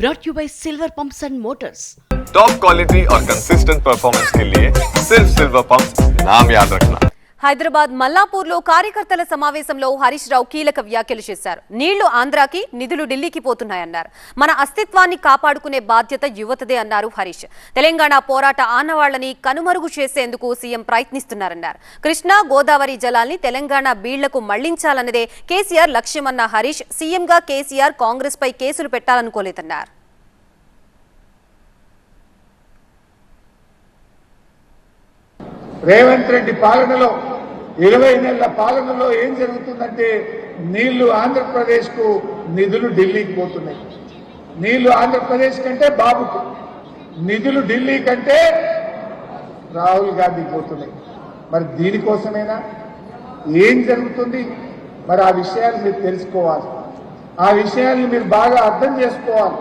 brought you by Silver Pumps and Motors. Top quality और consistent performance के लिए सिर्फ सिल्वर पंप्स नाम याद रखना. హైదరాబాద్ మల్లాపూర్లో కార్యకర్తల సమావేశంలో హరీష్ రావు కీలక వ్యాఖ్యలు చేశారు. నీళ్లు ఆంధ్రాకి, నిధులు ఢిల్లీకి పోతున్నాయన్నారు. మన అస్తిత్వాన్ని కాపాడుకునే బాధ్యత యువతదే అన్నారు హరీష్. తెలంగాణ పోరాట ఆనవాళ్లని కనుమరుగు చేసేందుకు సీఎం ప్రయత్నిస్తున్నారన్నారు. కృష్ణా గోదావరి జలాల్ని తెలంగాణ బీళ్లకు మళ్లించాలన్నదే కేసీఆర్ లక్ష్యమన్న హరీష్ సీఎంగా కేసీఆర్ కాంగ్రెస్ పై కేసులు పెట్టాలనుకోలేదన్నారు. రేవంత్ రెడ్డి పాలనలో 20 నెలల పాలనలో ఏం జరుగుతుందంటే నీళ్లు ఆంధ్రప్రదేశ్కు, నిధులు ఢిల్లీకి పోతున్నాయి. నీళ్లు ఆంధ్రప్రదేశ్ కంటే బాబుకు, నిధులు ఢిల్లీ కంటే రాహుల్ గాంధీకి పోతున్నాయి. మరి దీనికోసమేనా ఏం జరుగుతుంది? మరి ఆ విషయాలు మీరు తెలుసుకోవాలి, ఆ విషయాన్ని మీరు బాగా అర్థం చేసుకోవాలి.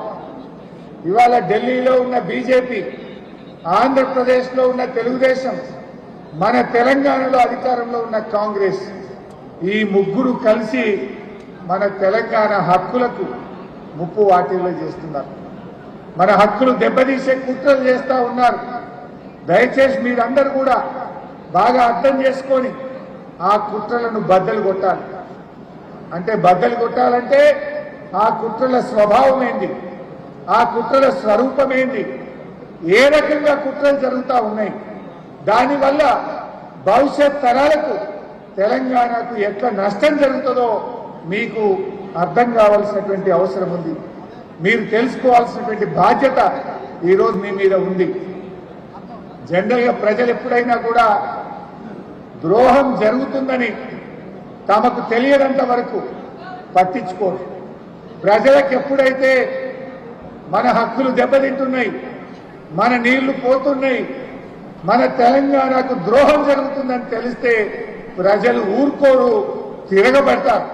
ఇవాళ ఢిల్లీలో ఉన్న బీజేపీ, ఆంధ్రప్రదేశ్లో ఉన్న తెలుగుదేశం, మన తెలంగాణలో అధికారంలో ఉన్న కాంగ్రెస్, ఈ ముగ్గురు కలిసి మన తెలంగాణ హక్కులకు ముప్పు వాటిల్లో చేస్తున్నారు. మన హక్కులు దెబ్బతీసే కుట్రలు చేస్తూ ఉన్నారు. దయచేసి మీరందరూ కూడా బాగా అర్థం చేసుకొని ఆ కుట్రలను బద్దలు కొట్టాలి. అంటే బద్దలు కొట్టాలంటే ఆ కుట్రల స్వభావం ఏంది, ఆ కుట్రల స్వరూపం ఏంది, ఏ రకంగా కుట్రలు జరుగుతూ ఉన్నాయి, దానివల్ల భవిష్యత్ తరాలకు తెలంగాణకు ఎట్లా నష్టం జరుగుతుందో మీకు అర్థం కావాల్సినటువంటి అవసరం ఉంది. మీరు తెలుసుకోవాల్సినటువంటి బాధ్యత ఈరోజు మీ మీద ఉంది. జనరల్గా ప్రజలు ఎప్పుడైనా కూడా ద్రోహం జరుగుతుందని తమకు తెలియనంత వరకు పట్టించుకోరు. ప్రజలకు ఎప్పుడైతే మన హక్కులు దెబ్బతింటున్నాయి, మన నీళ్లు పోతున్నాయి, మన తెలంగాణకు ద్రోహం జరుగుతుందని తెలిస్తే ప్రజలు ఊరుకోరు, తిరగబడతారు.